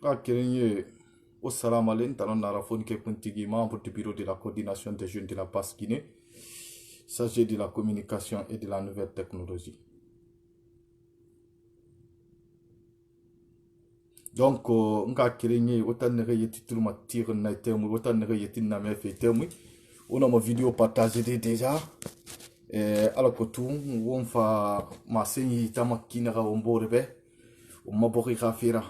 Akérenye, au salam alaikum, talon narafone ke kuntigi, membre du bureau de la coordination des jeunes de la Basse-Guinée, chargé de la communication et de la nouvelle technologie. Donc, nga akérenye, autant nere yeti tout ma tire na terme, autant nere yeti na me fait terme. On a ma vidéo partagée déjà. Alors que tout, on fa ma senyi tama kinara on borbe, on m'a bori rafira.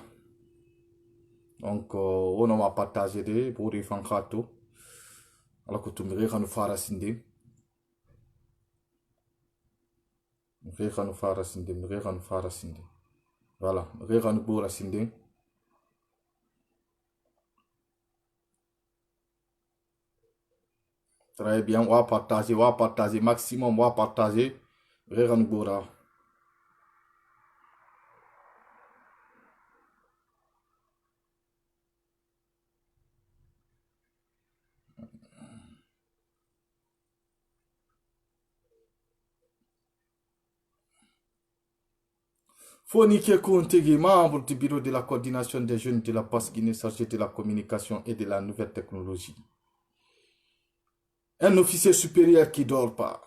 Donc, on a partagé des pour les fankato. Alors que tout me récanu fara sinde. Récanu fara sinde, me récanu fara sinde. Voilà, récanu bora sinde. Très bien, on va partager, maximum, on va partager. Récanu bora. Fonike Kontegi, membre du bureau de la coordination des jeunes de la Basse-Guinée, chargé de la communication et de la nouvelle technologie. Un officier supérieur qui dort pas,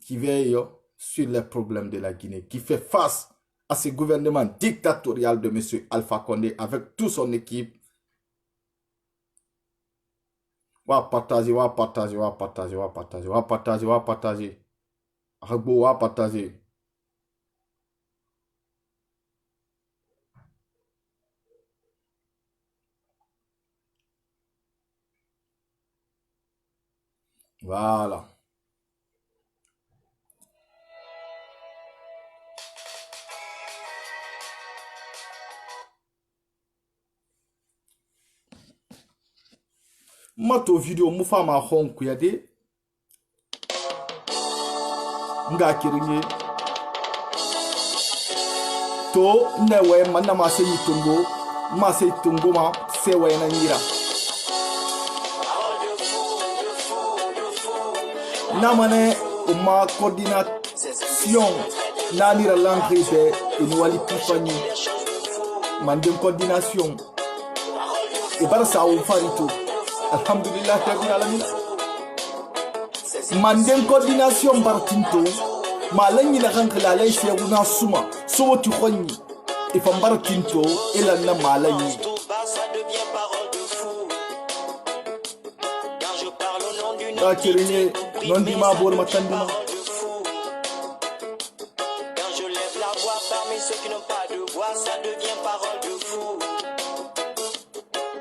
qui veille sur les problèmes de la Guinée, qui fait face à ce gouvernement dictatorial de M. Alpha Condé avec toute son équipe. On va partager. Voilà. Mato vidéo mufa ma hong kuyade. Nga kirinye. To newe manna masenyi tungo. Masei tungo ma sewe na nira. Namane uma coordination nanira l'engrais inuali pifani mandem coordination e barsa o farito alhamdulillah rabbil alamin mandem coordination bartinto malanyi na kankala lay sheguna suma so ti khonni e fambara tinto ila na malanyi Kirinye non di ma bol matandima. Quand je lève la voix parmi ceux qui n'ont pas de voix, ça devient parole de fou.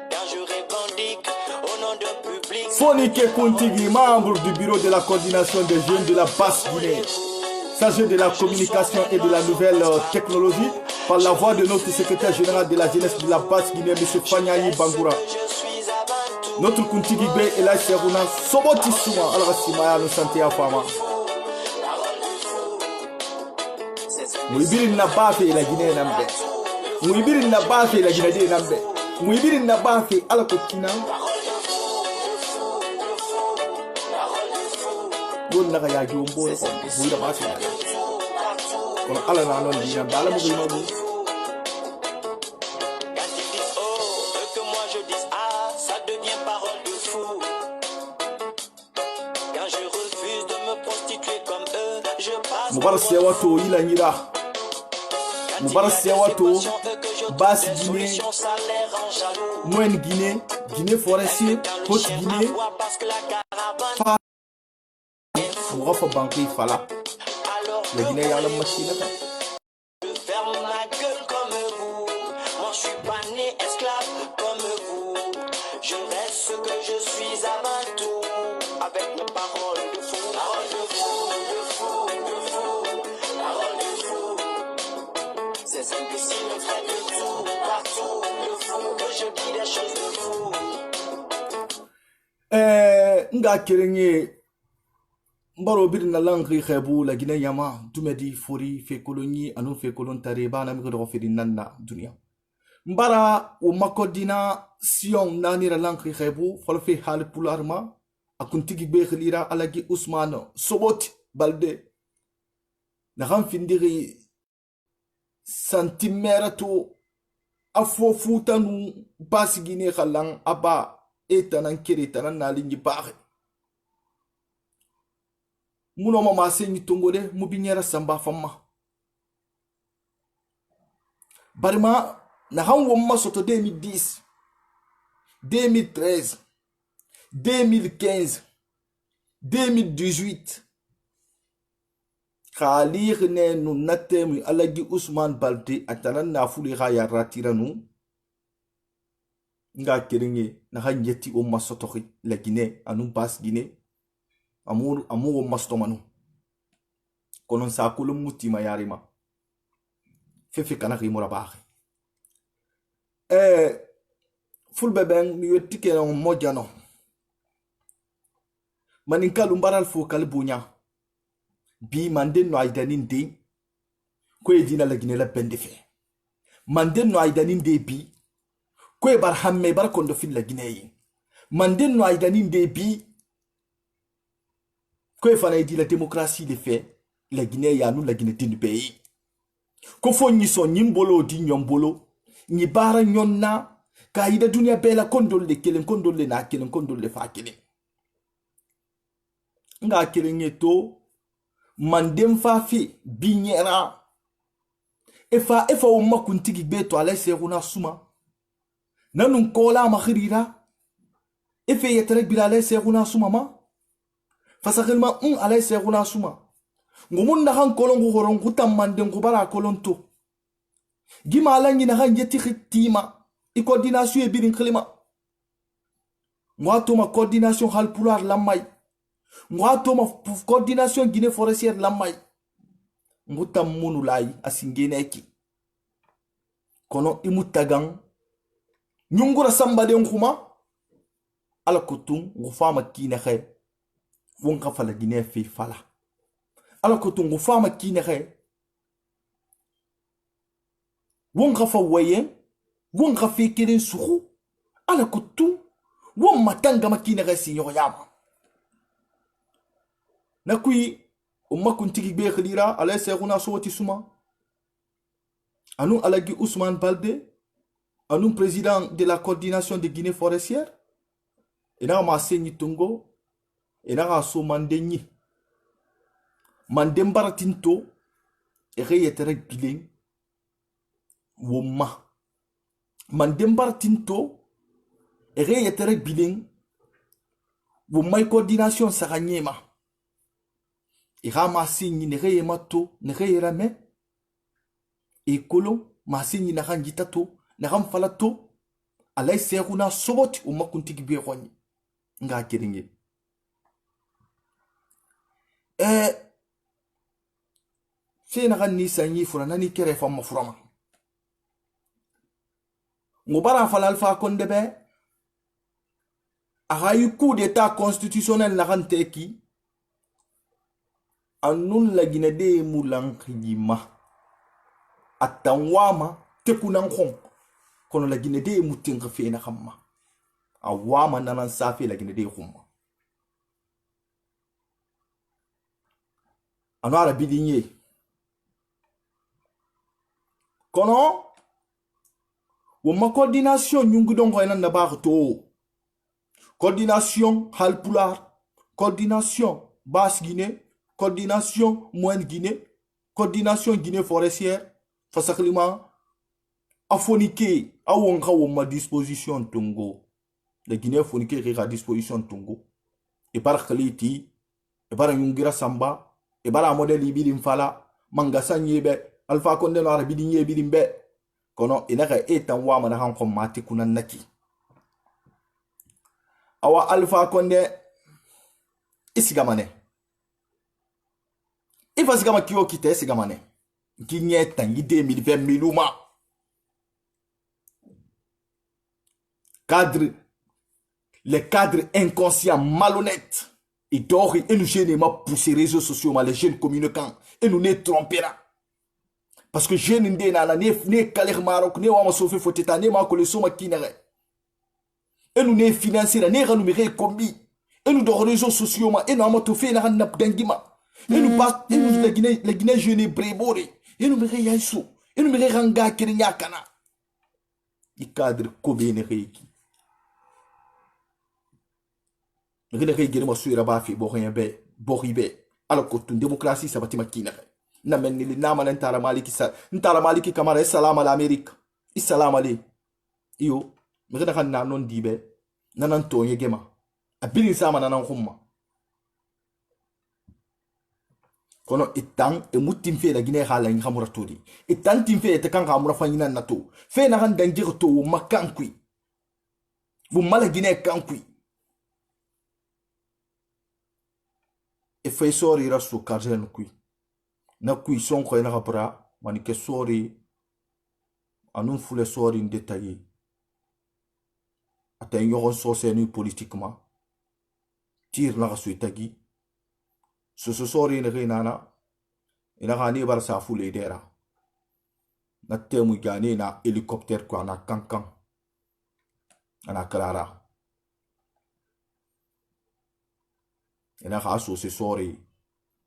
Quand je revendique au nom d'un public. Fonike Kontigi, membre du bureau de la coordination des jeunes de la Basse-Guinée, chargé de la communication et de la nouvelle technologie, par la voix de notre secrétaire général de la jeunesse de la Basse-Guinée, M. Fanyayi Bangoura. Notre Kontigi B et la Cherouna, Soboti Souma, Al-Rassimaya, nous santé à Fama. Mouibiri Nabafe et la Guinée Nambe. Mouibiri Nabafe et la Guinée Nambe. Mouibiri Nabafe à la Kokina. Bon Nagaya Jumbo, Bouda Basse. Comme Alana Dina, Balamou. Mubar Sewato Ilanira Mubar Sewato Basse-Guinée Moyenne Guinée Guinée forestier Haute Guinée Mourafa Banki Fala la Guinée y'a la machine. Je ferme ma gueule comme vous. Moi je suis pas né esclave comme vous. Je reste ce que je suis avant tout. Avec mes paroles de fou. Paroles de fou, de fou, de fou. Paroles de fou. Ces imbéciles me traitent de tout, partout, de fou. Que je dis des choses de fou. Nga Kirinye Mbaro bir na langri khebu la Guinée yama dumedi fori fe koloni anu fe kolon tareba na migro fe dinna dunia mbara o makodina sion nani la langri khebu fol fe hal pularma akuntigi be khlira alagi Ousmane Soboti balde na ram findiri santimetre afo futanu basigine khalang aba etanan kere tanan nalingi bare muno mama senyi tongode mubinyera samba famma barima na han womma soto 2010 2013 2015 2018 khalir ne nu natemi alagi Ousmane Balde atanan na fuli khaya ratiranu nga keringe na hanyeti o masotori la Guinée anu bas Guinée amu o mastomanu konon sa kulum mutima yarima fefe kana rimura baxe fulbe ben mi wettike no mojano manin kalu mbaral fo kalbunya bi manden no aidanin de ko edina la Guinée la bendefe manden no aidanin de bi ko bar hamme bar kondo fil la Guinée manden no aidanin de bi ko fana di la démocratie de fait la Guinée ya nous la Guinée du pays ko fo nyi so nyimbolo di nyombolo nyi bara nyonna ka ida dunia bela kondol de kelen kondol le na kelen kondol le fa kelen nga kelen yeto mandem fa fi binyera efa o makuntigi beto ala seruna suma nanun kola makhirira efe yetrek bilala seruna suma ma fasakilma ala seruna suma ngumun na han kolon go horon gutam mandem go bara kolon to gima ala ngi na han yeti khitima i coordination e birin klima ngwato ma coordination hal pular lamay ngwato ma coordination Guinée forestière lamay ngutam munu lay asingene eki kono imutagang nyungura samba de nguma ala kutum ngufama kine khay wonka fala Guinée fi fala ala kutum ngufama kine khay wonka fa wayen wonka fi kirin suhu ala kutum won matanga makine khay sinyo yama nakui umma kuntigi be khadira ala sekhuna sowati suma anu alagi Ousmane Balde anu président de la coordination de Guinée forestière ina ma senyi tungo ina ga so mandenyi mandem baratinto e reyetere biling womma mandem baratinto e reyetere biling womma coordination saganyema ira masinyi ne reye mato ne reye rame e kolo masinyi na rangita to na ram falato alay seruna soboti o makuntigi be khoni nga kiringe fena ganni sanyi furana ni kere fam furama ngobara falal fa kondebe ahayu coup d'état constitutionnel na ranteki anun la Guinée de mulankima atanwama tekunan khon kono la Guinée de mutinga fena khamma awama nanan safi la Guinée de khumma anara bidinye kono woma coordination nyungudon ko ena nabarto coordination halpular coordination basse Guinée coordination moyenne Guinée coordination Guinée forestière fasaklima afonique awonka woma disposition tungo la Guinée afonique rega disposition tungo e par khaliti e par nyungira samba e bara model ibilim fala mangasa nyebe alfa konde no arabi di nyebi dimbe kono inaka etan wa mana han ko mati kunan naki awa alfa konde isigamane ifa sigama kiyo kite isigamane kinye tangi 2020 miluma les cadres inconscients malhonnêtes et d'or et nous jeunes m'a poussé les réseaux sociaux les jeunes communicants et nous ne trompera parce que jeunes ndé na ne kaler marok ne wa ma sofi foteta ne ma ko le soma kinere et nous ne financer ne ga numéré combi et nous dans réseaux sociaux ma et nous ma to fait na nap dangima et nous pas et nous la Guinée jeunes brébore et nous me yaïsou et nous me ranga kirinya kana i cadre kobe ne reiki ngene kay gere ma suira ba fi bo be ala ko tun démocratie sabati makina na men ni na man ntara maliki kamara salam al amerique issalam ali iyo ngene kan na non dibe nanan to gema abin sama nanan khumma kono itang e mutim fe la gine hala ngi khamura todi itang tim fe te kan khamura fanyina na to fe na kan dangi to makankui bu mala gine kankui e fe sori rasu karzen kui na kui son ko na kapra mani ke sori anun fule sori en détaillé ata ngi so senu politiquement tir na rasu tagi so sori ne nana ina gani bar sa fule dera na temu gani na hélicoptère ko na kankan ana klara ina ga so sori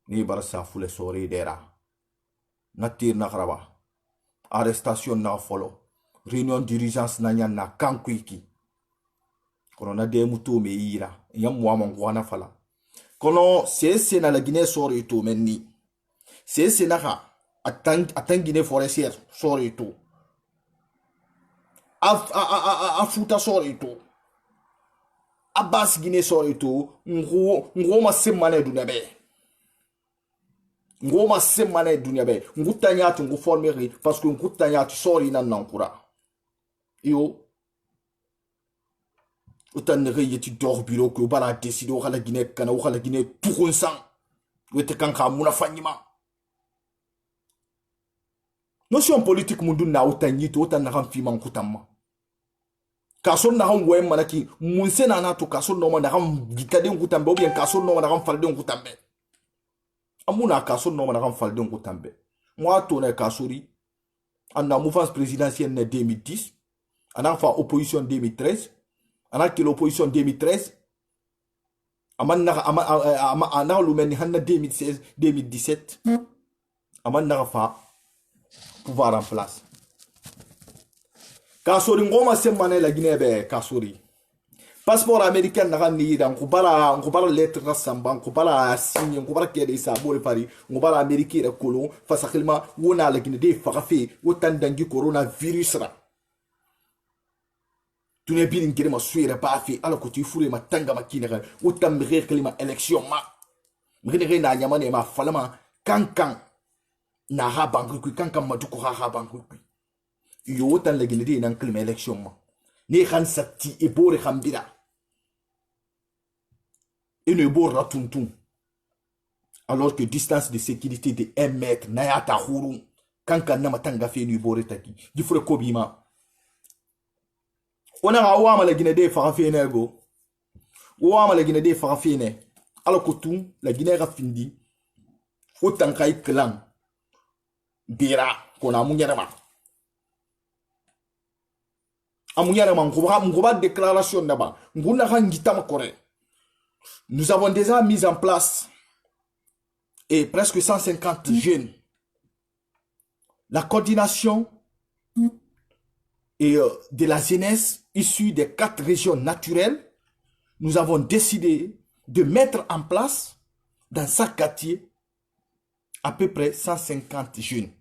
ni bar sa fule sori dera na tir na graba arrestation na follow réunion d'urgence na nyan na kankuiki kono na demu to me ira yam wa mon wana fala kono c'est na la Guinée sori to menni c'est na ha atang Guinée forestière sori to a futa sori to abas Guinée sori to ngo ma semane du nabe ngo ma semane du nabe ngutanya tu ngo former parce que ngutanya tu sori nan nankura yo utan ne yeti dor bureau ko bala décider o kala Guinée kana o kala Guinée tout sang wete kan ka muna fanyima notion politique mundu na utan yito utan na kan fi man kutamma kason na kan wem manaki munse na to kason no na kan gitade ngutambe ou bien kason no na kan falde ngutambe amuna kason no na kan falde ngutambe moi to na kasori en mouvance présidentielle en 2010 en enfin opposition 2013 anaki l'opposition 2013 amanna lumeni hanna 2016 2017 amanna fa pouvoir en place kasori ngoma semane la Guinée be kasori passeport américain na ni dan kubala lettre rasamba kubala signe kubala kede isa bore pari kubala américain re kolon fasakilma wona la Guinée de fakafe wotan dangi coronavirus ra tu n'es bien ingéré ma suire pas fait alors que tu fous ma tanga ma kinere ou ta mire klima élection ma mire na nyamane ma falama kankan na ha banku kankan ma duko ha banku yo tan la Guinée nan klima élection ma ni khan satti e bore khambira et ne bore ratuntum alors que distance de sécurité de 1 mètre na ya ta khuru kankan na matanga fe ni bore taki di fure kobima on a wa la Guinée de farafine go wa la Guinée de farafine alors que tout la Guinée rafindi autant kay clan dira qu'on a munyarama ngoba déclaration d'aba nguna hangita makore nous avons déjà mis en place et presque 150 jeunes la coordination et de la jeunesse issue des 4 régions naturelles, nous avons décidé de mettre en place dans chaque quartier à peu près 150 jeunes.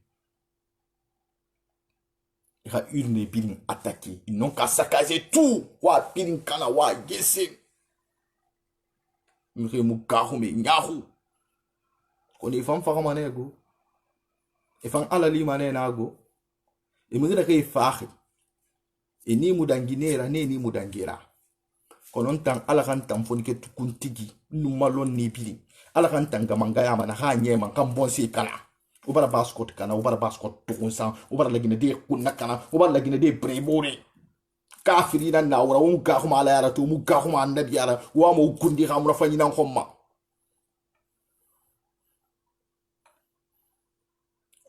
Il y a une biling attaquée. Ils n'ont qu'à saccager tout. Wa biling kana wa gese. Mre mukahu me nyahu. Koni fam faramane go. E fam alali mane na go. E mre ke fahi. Et ni mudanginera ni mudangira konon tan ala kan tan fonike tukuntigi numalon ni bili ala kan tan gamanga ya mana ha nyema kan bonse kana ubara baskot kana ubara baskot tukunsan ubara lagine de kunna kana ubara lagine de brebore kafirina na wura um ga kuma ala yara to mu ga kuma annabi yara wa mu gundi hamura fanyina khomma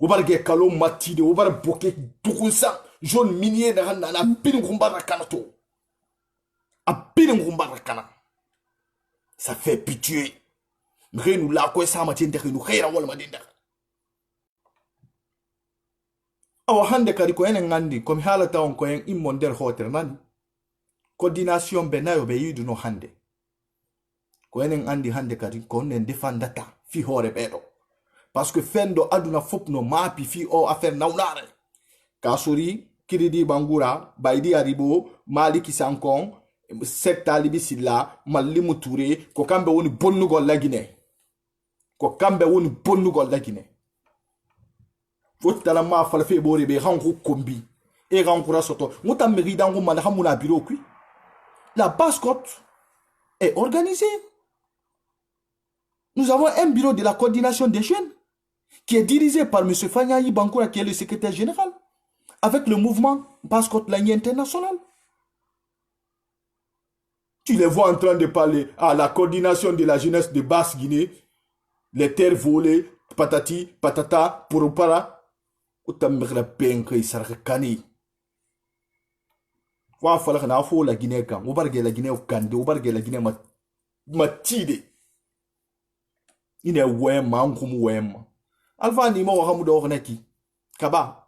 ubara ge kalo matide ubara boke tukunsan jaune minier na pin ngumbara kanato a pin ngumbara kana ça fait pitié nous la ko sa ma tinde nous khira wala madinda awa hande kadi ko enen ngandi komi halata on ko en immo nder hotere nani coordination be nayo be yiduno hande ko enen andi hande kadi ko nen defandata fi hore bedo parce que fendo aduna fopno mapi fi o affaire nawnare kasuri kiridi bangura baydi aribo maliki sankon sekta libi silla mallimu touré ko kambe woni bonnugol lagine ko kambe woni bonnugol lagine fotala ma fala fe bore be hanko kombi e rankura soto mutam meri dango man hamuna bureau kui la basse-côte est organisée. Nous avons un bureau de la coordination des jeunes qui est dirigé par M. Fanyayi Bankoura, qui est le secrétaire général, avec le mouvement Basse-Côte Lagny International. Tu les vois en train de parler à la coordination de la jeunesse de Basse-Guinée, les terres volées, patati, patata, pourupara. Utamira benke sarakani. Wa fala na fo la Guinée kan, o barge la Guinée o kande, o barge la Guinée matide. Ine wema ngumu wema. Alfa ni mo hamu do honaki. Kaba.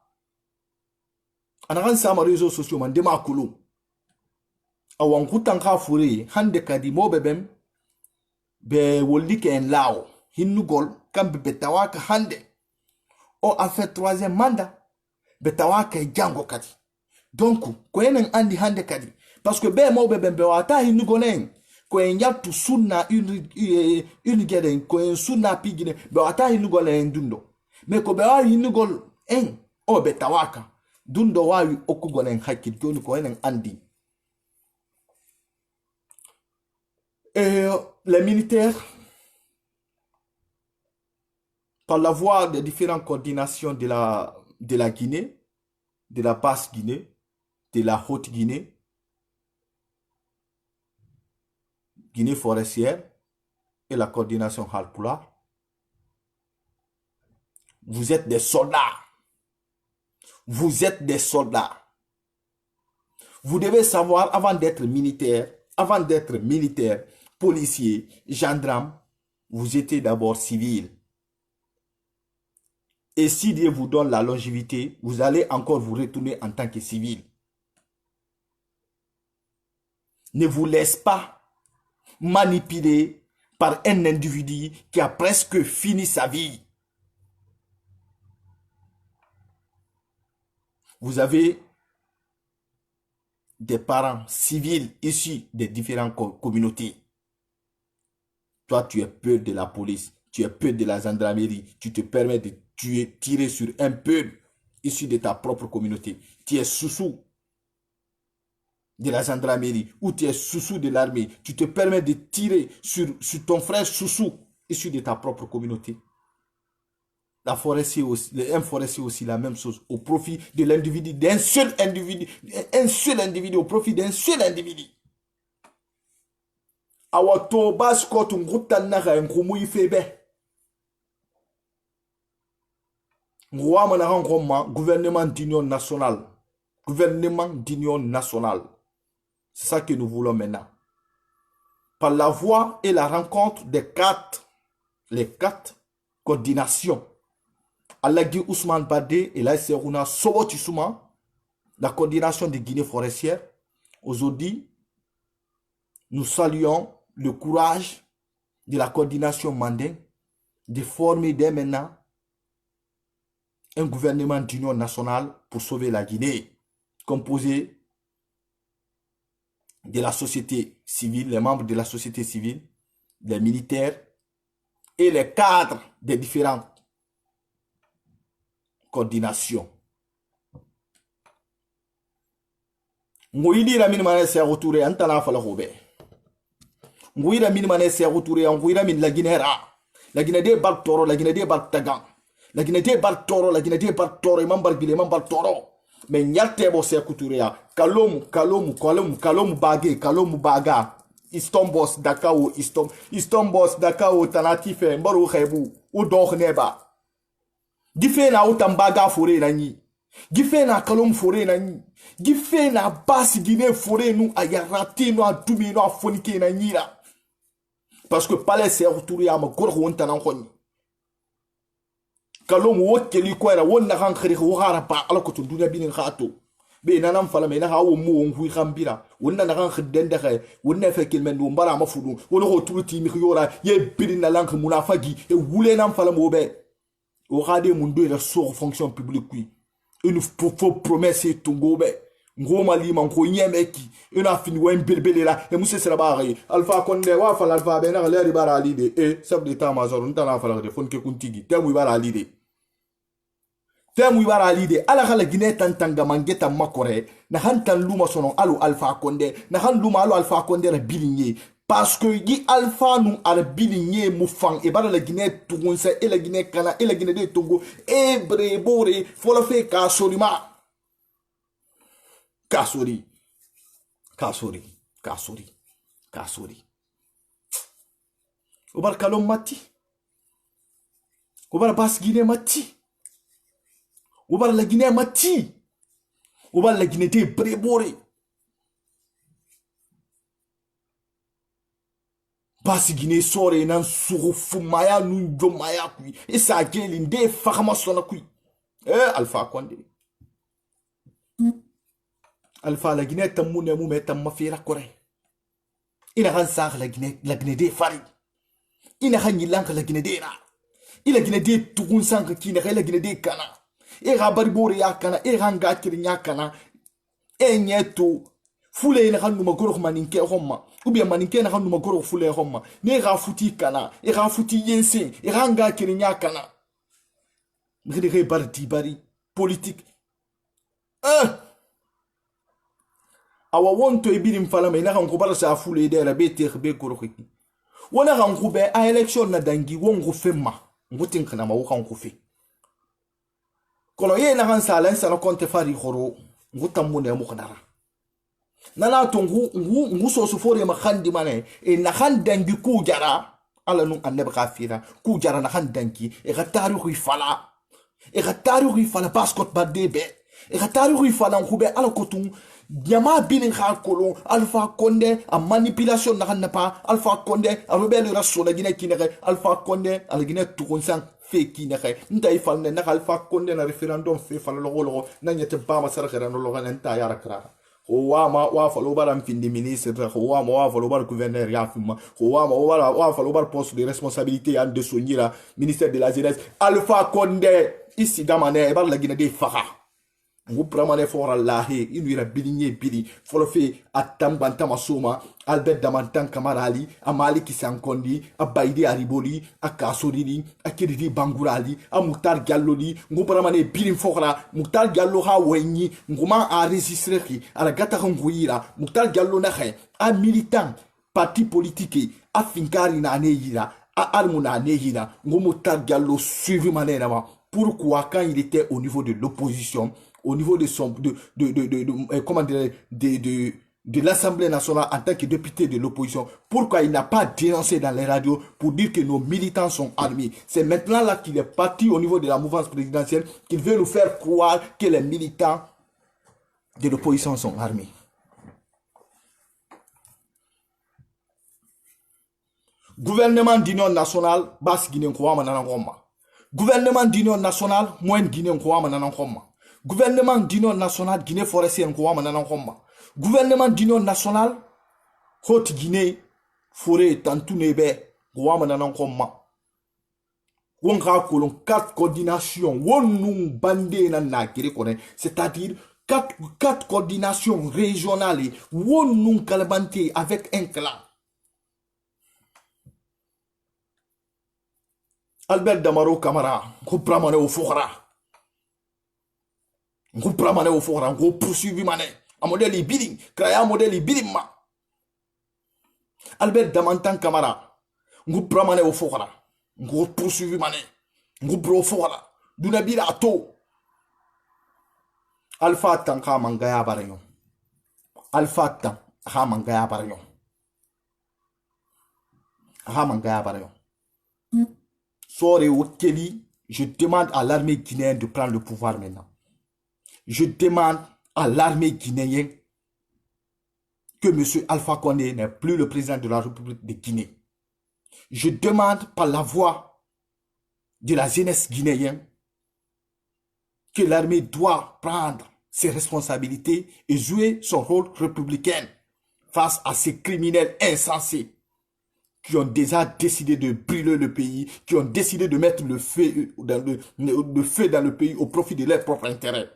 Anakan sama réseaux sociaux man dema kulu. Awan kutan ka furi hande kadi mo bebem be wolike en lao. Hinnu gol kam betawaka hande. O a fait troisième mandat. Betawaka jango kadi. Donc, ko enen andi hande kadi. Parce que be mo bebem be wata hinnu golen. Ko en yatu sunna une geden ko en sunna pigine be wata hinnu golen dundo. Mais ko be wa hinnu gol en o betawaka. Dundo wa yu oku golen hakki joni ko enen andi. Et les militaires, par la voie des différentes coordinations de la Guinée, de la basse Guinée, de la haute Guinée, Guinée forestière et la coordination Halpula, vous êtes des soldats. Vous êtes des soldats. Vous devez savoir, avant d'être militaire, policier, gendarme, vous étiez d'abord civil. Et si Dieu vous donne la longévité, vous allez encore vous retourner en tant que civil. Ne vous laisse pas manipuler par un individu qui a presque fini sa vie. Vous avez des parents civils issus des différentes communautés. Toi, tu as peur de la police, tu as peur de la gendarmerie, tu te permets de tirer sur un peu issu de ta propre communauté. Tu es sous de la gendarmerie ou tu es sous de l'armée. Tu te permets de tirer sur ton frère sous issu de ta propre communauté. Un forestier aussi la même chose au profit de l'individu, d'un seul individu, au profit d'un seul individu. Awato baskot nguta naga ngumu ifebe. Ngwa na ngoma gouvernement d'union nationale. Gouvernement d'union nationale. C'est ça que nous voulons maintenant. Par la voie et la rencontre des les quatre coordinations. Alagi Ousmane Badé et la Seruna Sobotissouma, la coordination de Guinée forestière. Aujourd'hui, nous saluons le courage de la coordination mandin de former dès maintenant un gouvernement d'union nationale pour sauver la Guinée, composé de la société civile, les membres de la société civile, les militaires et les cadres des différentes coordinations. Ngouili ramine mane se retouré antana fala hobe. Ngouili ramine mane se retouré ngouili ramine la Guinée ra. La Guinée de bal toro, la Guinée de bal tagan. La Guinée de bal toro, la Guinée de bal toro, mambar bile mambar toro. Mais nyate bo se kuturea. Kalomu baga. Istombos dakao Istombos dakao tanatife mbaru khebu u doh neba. Gife na utambaga fure na nyi. Gife na kalom fure na nyi. Gife na basi Guinée fure nu ayarate nu adumi nu afonike na nyira. Parce que palais c'est retouré à ma gorgo ontana khoni. kalom wo keli ko era wonna kan khiri ko hara pa ala ko dunya binin khato be nanam fala me na hawo mu on hui khambira wonna na kan khidden de khay wonna fe kilmen do mbara ma fudu wono ko tuluti mi yora ye bidin na lank munafagi e wule nam fala mo be o khade mun do la sur fonction publique kui une faux promesse tungo be ngoma lima ko nyemeki ina fini wen belbele la e musse sera baare alpha konde wa fala alpha be na le ribara lide e sab de tamazor ntana fala de fonke kuntigi temu ibara lide temu ibara lide ala khala gine tantanga mangeta makore na hantan luma sono alu alpha konde na han luma alu alpha konde na bilinye parce que yi alpha nu ar bilinye mu fang e bara la gine tugunsa e la gine kana e la gine de togo e brebore fola fe ka solima kasori obar kalom mati obar bas gine mati obar la gine mati obar la gine de brebore bas gine sore nan suru fumaya nu jomaya kui e sa gelin de fakama sona kui alpha konde alpha la Guinée tamune mu metam mafira kore ina han sa la Guinée de fari ina han yilank la Guinée de na ila Guinée de tugun sank ki na la Guinée de kana e rabari bore ya kana e hanga kirinya kana e nyeto fule ina han numa goro maninke homma ubia maninke na han numa goro fule homma ne ga futi kana e ga futi yense e hanga kirinya kana ngide barti bari politique awa wonto ibirim fala me na kan ko bara sa fule de ra be ter be ko roki wona kan ko be a election na dangi wongo femma ngutin kana ma kan ko fe kono ye na kan sa lan sa no konte fari khoro ngutam mu ne mu kadara nana to ngu so so fore ma khandi mane e na kan dangi ku jara ala nu annab khafira ku jara na kan dangi e ga tarihu fala passport badde be e ga tarihu fala ko be ala ko tun Diama binin kolon alpha konde a manipulation na kanapa alpha konde a rebelle raso la Guinée kinere alpha konde a la Guinée tukunsan fe kinere nta ifal ne na alpha konde na referendum fe fal lo na nyete ba ma sara no lo na nta yara kra wa falo bara mfindi ministre wa falo bara gouverneur ya fuma wa falo bara poste de responsabilité en de soignira ministère de la jeunesse alpha konde ici damane ba la Guinée de fara ngu pramane fora lahe inuira bilinye bili folofe atambanta masoma Albert Damantan Kamarali amali kisankondi abaidi ariboli akasoriri akiridi bangurali amutar galloli ngu pramane bilin fora mutar gallo ha wenyi nguma enregistrer ala gata nguira mutar gallo na khay a militant parti politique a finkari na aneyira a almuna aneyira ngu mutar gallo suivi manera pourquoi quand il était au niveau de l'opposition au niveau de son comment dire de l'Assemblée nationale en tant que député de l'opposition, pourquoi il n'a pas dénoncé dans les radios pour dire que nos militants sont armés? C'est maintenant là qu'il est parti au niveau de la mouvance présidentielle qu'il veut nous faire croire que les militants de l'opposition sont armés. Gouvernement d'union nationale, basse Guinée gouvernement d'union nationale, moins Guinée gouvernement d'union nationale Guinée forestière ko wama nanan khomma gouvernement d'union nationale Haute Guinée forêt tantune be ko wama nanan khomma wonka kolon quatre coordination wonnum bande nan na kire kone c'est-à-dire quatre coordinations régionales wonnum kalbanté avec un clan Albert Damaro Camara ko pramane o fokra ngu pramane o fora ngu poursuivi mane a modeli bidding kraya modeli bidding ma Albert Damantan Camara ngu pramane o fora ngu poursuivi mane ngu bro fora duna bila to alpha tanka mangaya barayon alpha tan ha mangaya barayon sore o keli je demande à l'armée guinéenne de prendre le pouvoir maintenant. Je demande à l'armée guinéenne que M. Alpha Condé n'est plus le président de la République de Guinée. Je demande par la voix de la jeunesse guinéenne que l'armée doit prendre ses responsabilités et jouer son rôle républicain face à ces criminels insensés qui ont déjà décidé de brûler le pays, qui ont décidé de mettre le feu dans le pays au profit de leurs propres intérêts,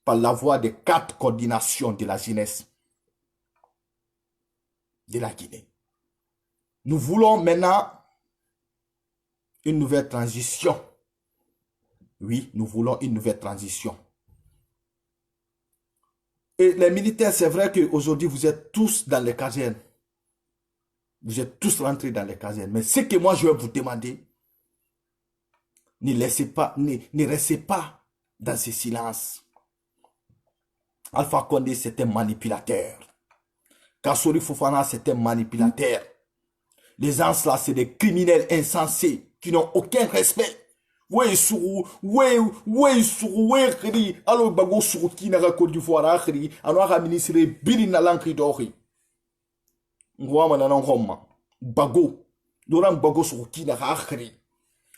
par la voie des 4 coordinations de la jeunesse de la Guinée. Nous voulons maintenant une nouvelle transition. Oui, nous voulons une nouvelle transition. Et les militaires, c'est vrai qu'aujourd'hui, vous êtes tous dans les casernes. Vous êtes tous rentrés dans les casernes. Mais ce que moi, je vais vous demander, ne restez pas dans ce silence. Alpha Condé, c'est un manipulateur. Kassori Fofana, c'est un manipulateur. Les gens là, c'est des criminels insensés qui n'ont aucun respect. Ouais suru, alors bago suru qui n'a Côte d'Ivoire akhri, alors ministre biri na lankri dori. Ngwama na ngoma. Bago, doran bago suru qui n'a akhri.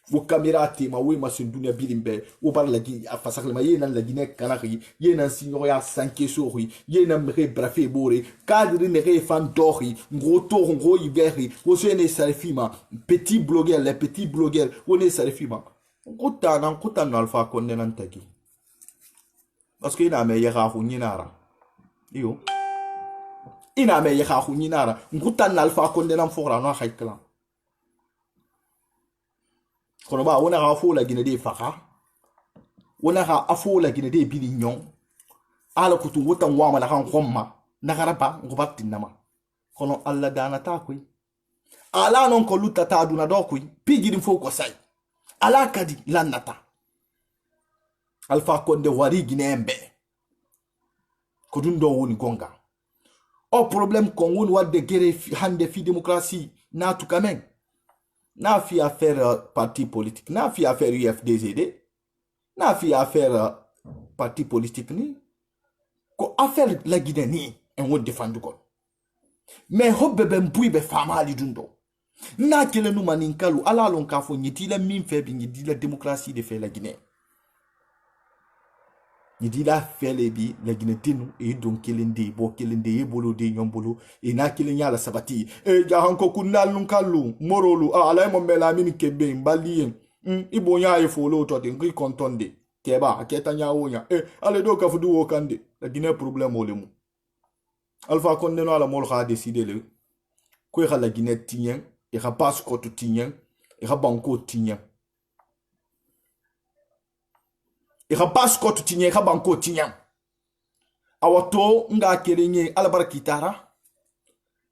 Vos caméras tema oui ma sundunya bilimbe ou par la Guinée à fasakle ma yena la Guinée Canari yena signoria sanké sori yena mre brafé boré cadre ne re fan dori ngro iberi wo sene salfima petit blogueur les petits blogueurs on est salfima ngota na Alpha Condé nan taki parce que ina me yara hu nyinara yo ina me yara hu nyinara ngota na Alpha Condé nan fora no haikla konoba wona ga fo la Guinée de faka wona ga afo la Guinée de bilignon ala kutu wota wama la kan khomma nagaraba ngobatti nama kono alla dana ta koy ala non ko lutata aduna do koy pigiri fo ko say ala kadi lanata Alpha Condé wari Guinée mbe ko dun do woni gonga o problème ko woni wadde gere hande fi démocratie na tout quand même n'a fi affaire parti politique, n'a fi affaire UFDZD, n'a fi affaire parti politique ni, ko affaire la Guinée ni, en on défend ko. Mais hobbe ben bui be fama li dundo. Na kele nou maninkalu ala lon ka fo nyiti la min fe bi nyidi la démocratie de fait la Guinée. Nyidi la fait le bi la Guinée tenu et donc kelende bo kelende e bolo de nyombolo e na kelenya la sabati e jahanko kunal nunkalu morolu ala mo mela min kebe mbali ibonya e folo to de ngri kontonde keba aketa nyawonya ale do ka fudu wokande la Guinée problème olemu Alpha Condé no ala mol kha décider le ko la Guinée tien e ka passeport tien e ka banko tien e ka passeport tien e ka banko tien awato nga kerenye albarakitara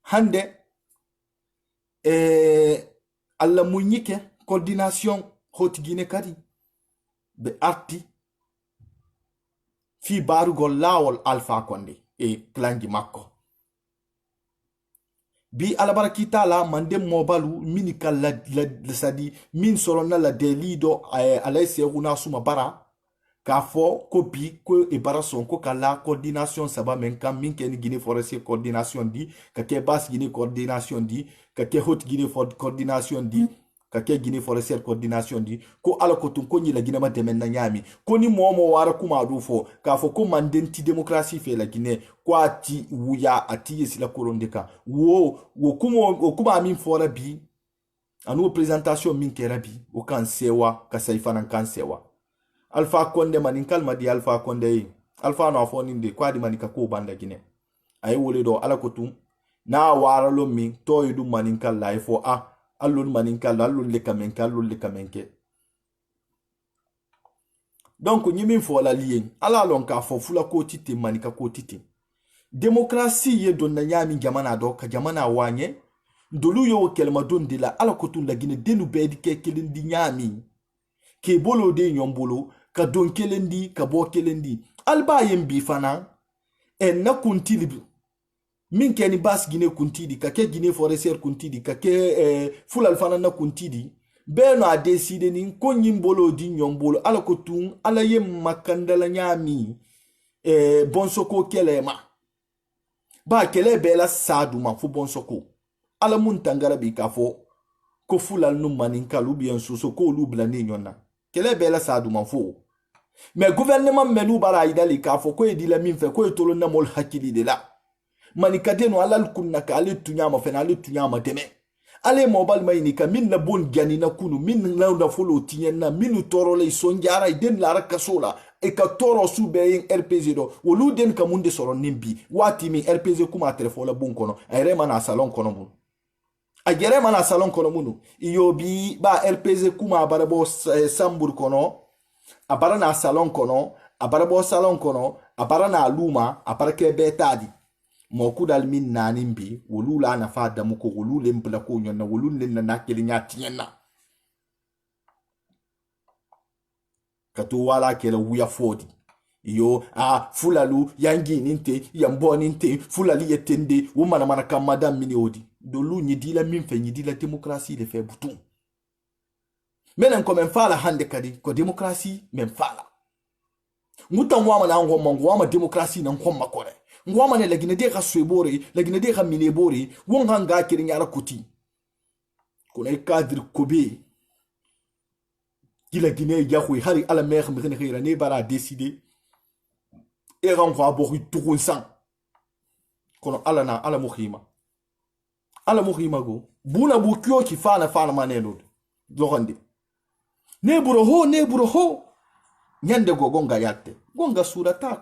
hande alla munyike coordination hoti Guinée kadi be arti fi barugo lawol Alpha Condé e plangi makko bi albarakita la mande mobalu minika la sadi min sorona la delido alay seruna suma bara ka fo ko bi ko e bara son ko kala coordination saba men kam min ken Guinée forestier coordination di ka ke bas Guinée coordination di ka ke hot Guinée coordination di ka ke Guinée forestier coordination di ko ala ko tun ko ni la Guinée ma demen na nyami ko ni momo wara kuma du fo ka fo ko mandenti démocratie fait la Guinée ko ati wuya ati yesi la korondeka wo kuma min fora bi anu présentation min kerabi o kan sewa ka saifana kan sewa Alpha Condé maninkal ma di Alpha Condé Alpha no afoninde kwa di manika ko banda Guinée ay wole do ala ko tum na wara lo mi to yudu maninkal la ifo allun maninkal allun le kamenke donc nyimi fo la lien ala lon ka fo fula ko titi manika ko titi démocratie ye don na nyami jamana do ka jamana wanye ndolu yo kelma don de la ala ko tun la Guinée denu bedi ke kelin di nyami ke bolo de nyombolo ka don kelendi ka bo kelendi alba yembi fana na kuntili min keni bas Guinée kuntidi ka ke Guinée forestier kuntidi ka ke fulal fana na kuntidi beno a décidé ni ko nyimbolo di nyombolo ala ko tun ala yem makandala nyami bonsoko kelema ba kele bela sadu ma fu bonsoko ala mun tangara bi ka fo ko fulal no maninka lu bien so ko lu blani nyonna kele bela sadu ma fu mais gouvernement menu bara idali ka fo ko edila min fe ko etolo na mol hakili de la manikade no alal kunna ka ale tunyama fe na ale tunyama deme ale mobile mayini ka min na bon gani na kunu min na folo tiyenna minu toro le sonjara den la rakasola e ka toro su be yin RPZ do wolu den ka munde soro nimbi wati mi RPZ kuma telefon la bon kono ayre mana salon kono mun agere mana salon kono munu iyobi ba RPZ kuma barabo sambur kono abara na salon kono abara bo salon kono abara na luma abara ke betadi mo kudal min nanin bi wolu la na fa da muko wolu le mbla ko nyonna wolu len na kelinya tienna kato wala kela wuya fodi yo fulalu yangi ninte yambo ninte fulali yetende wumana mana kam madam mini odi dolu nyidila min fe nyidila demokrasi le fe butu menen ko men fala hande kadi ko demokrasi men fala mutan wama na ngomma ngoma demokrasi na ngomma kore ngoma ne lagine de ka swebore lagine de ka minebore wonga nga kirin yara kuti ko ne kadri kobe gila gine ya ko hari ala mer mi ne khira ne bara décider e ran ko abo tukun san kono ala na ala mukhima go buna bu kyo ki fana manelo dogonde ne buro ho nyande go gonga yatte gonga surata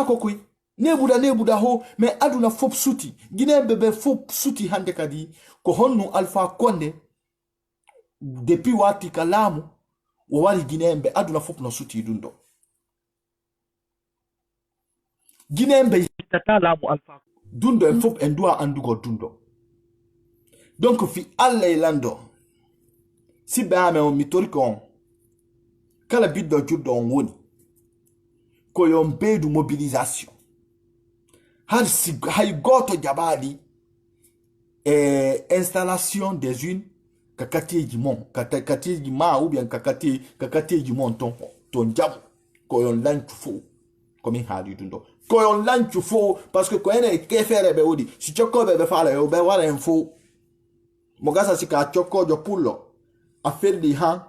ko kui ne buda ho me aduna fop suti gine bebe fop suti hande kadi ko honnu Alpha Condé depuis wati kalamu o wali ginembe aduna fop no suti dundo ginembe tata lamu Alpha dundo en fop en doa andugo dundo donc fi alla ilando si baame o mitoriko kala biddo juddo on woni ko yon bedu mobilisation hay goto jabali installation des unes kakati du ma ou bien kakati du monton ton jabu ko yon lanchu fo comme hali dundo ko yon lanchu fo parce que ko ene ke fere be wodi si choko be fala yo be wala info mogasa sika choko jo pullo a felli han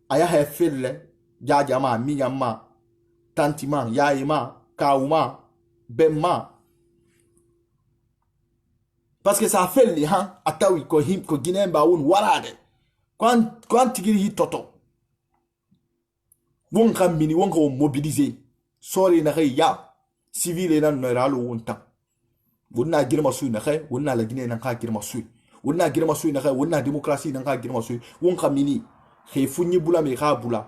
aya he felle jajama miyama tantima yaima kauma bemma parce que ça fait les han atawi ko him ko ginemba won warade quand tigiri hitoto won kambini won ko mobiliser sori na ya civil nan no ralo wonta wonna girma su na khay wonna la gine nan ka girma su wonna girma su na khay wonna démocratie nan ka girma su won kambini khay funyi bula me ka bula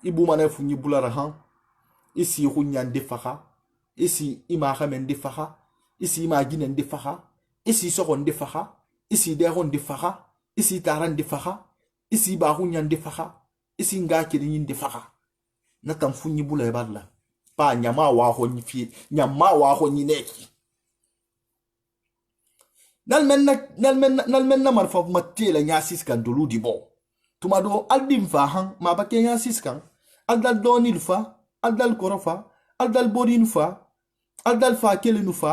ibu mana funyi bula rahan isi hunyan defaka isi ima khamen defaka isi ima ginen defaka isi sokon defaka isi deron defaka isi taran defaka isi ba hunyan defaka isi nga kirin defaka na tam funyi bula e barla pa nyama wa ho ni fi nyama wa ho ni neki nal men marfa matela nyasis kan dulu di bo tumado aldim fa han ma ba ke nyasis kan aldal donil fa aldal korofa aldal borin fa aldal fa kelenu fa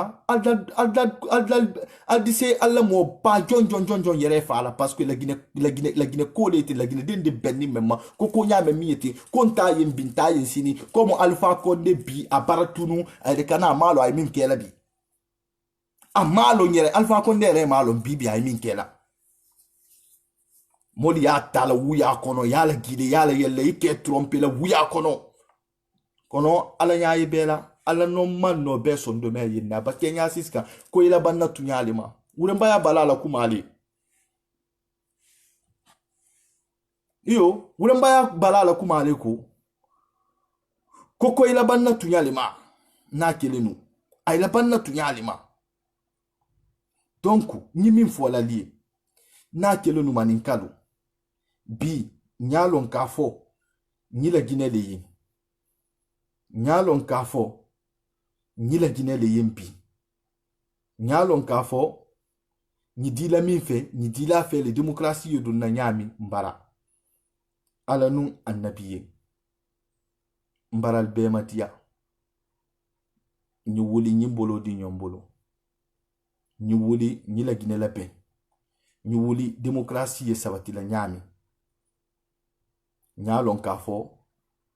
aldise alla mo pa jon yere fa la parce que la Guinée kolete la Guinée den de benni memma ko nya me miete konta yin binta yin sini comme Alpha Condé bi abaratunu ay kana malo ay min kela bi amalo nyere Alpha Condé re malo bibi ay min kela moli ya tala wuya kono yala gide yala yelle ike trompe la wuya kono ala nyaayi bela ala no man no be sondo me yinna ba kenya siska ko ila banna tunyali ma wuren baya balala kumali iyo wuren baya balala kumali ko ila banna tunyali ma na kelenu ay la banna tunyali ma donc ni min fo la li na kelenu maninkalu bi nyalon kafo ni la Guinée le yin nyalon kafo ni la Guinée le yin bi nyalon kafo ni di la min fe ni di la fe le démocratie yo dun na nyami mbara ala nun annabiye mbaral be matia ni wuli nyimbolo di nyombolo ni wuli ni la Guinée la pe ni wuli démocratie sabati la nyami Nyalon kafo,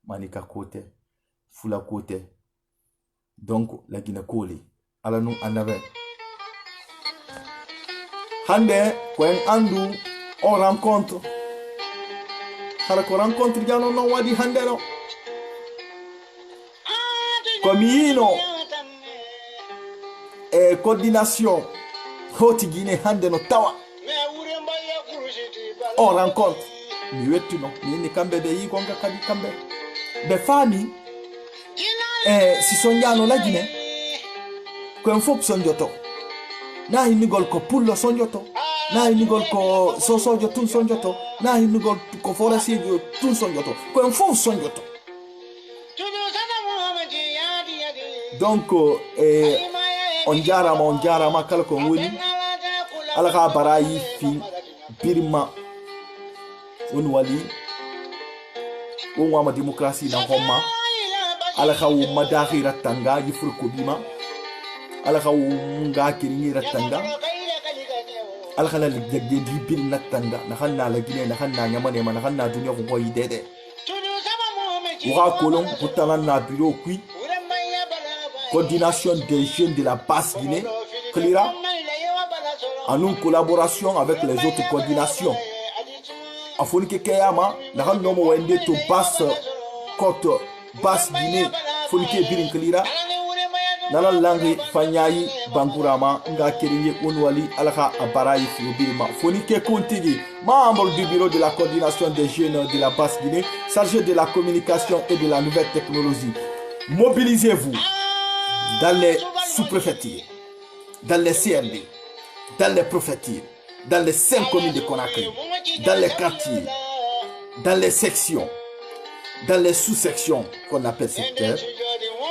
manika kote, fula kote. Donc, la Guinée Koli. Alors nous en avons. Hande, quand andu, on rencontre. Alors qu'on rencontre, il y a un wadi hande no. Comme ino, et coordination, hoti Guinée hande no tawa. On rencontre. Mi wetu no, mi kambe de yi gonga kadi kambe. Be fami, si sonjano la Guinée, quand faut sonjoto. Na hinigol ko pullo sonjoto. Na hinigol ko sosojo tun sonjoto. Na hinigol ko forasijo tun sonjoto. Quand faut sonjoto. Donc, on jarama kala ko woni. Ala ka barayi fi birma. On wali. On wama démocratie dans Roma. Ala ka wu madahi ratanga yifur ko bima. Ala ka wu nga kiringi ratanga. Ala ka la ligde di bil natanga. Na hanna la Guinée na hanna nyamane ma na hanna dunya ko yi dede. Wa kolon putana na bureau kui. Coordination des jeunes de la basse Guinée. Klira. En collaboration avec les autres coordinations. Afonike Kayama, na hanno mo wende to basse côte basse Guinée. Fonike birin Klira. Nala langi fanyayi bankurama nga kerinye onwali alaka abarayi fiobirima. Fonike Kontigi, membre du bureau de la coordination des jeunes de la basse Guinée, chargé de la communication et de la nouvelle technologie. Mobilisez-vous dans les sous-préfectures, dans les CRD, dans les préfectures, dans les 5 communes de Conakry, dans les quartiers, dans les sections, dans les sous-sections qu'on appelle secteurs,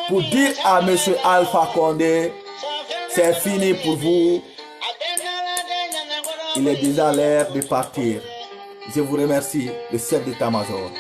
pour dire à M. Alpha Condé, c'est fini pour vous. Il est déjà l'heure de partir. Je vous remercie, le chef d'état-major.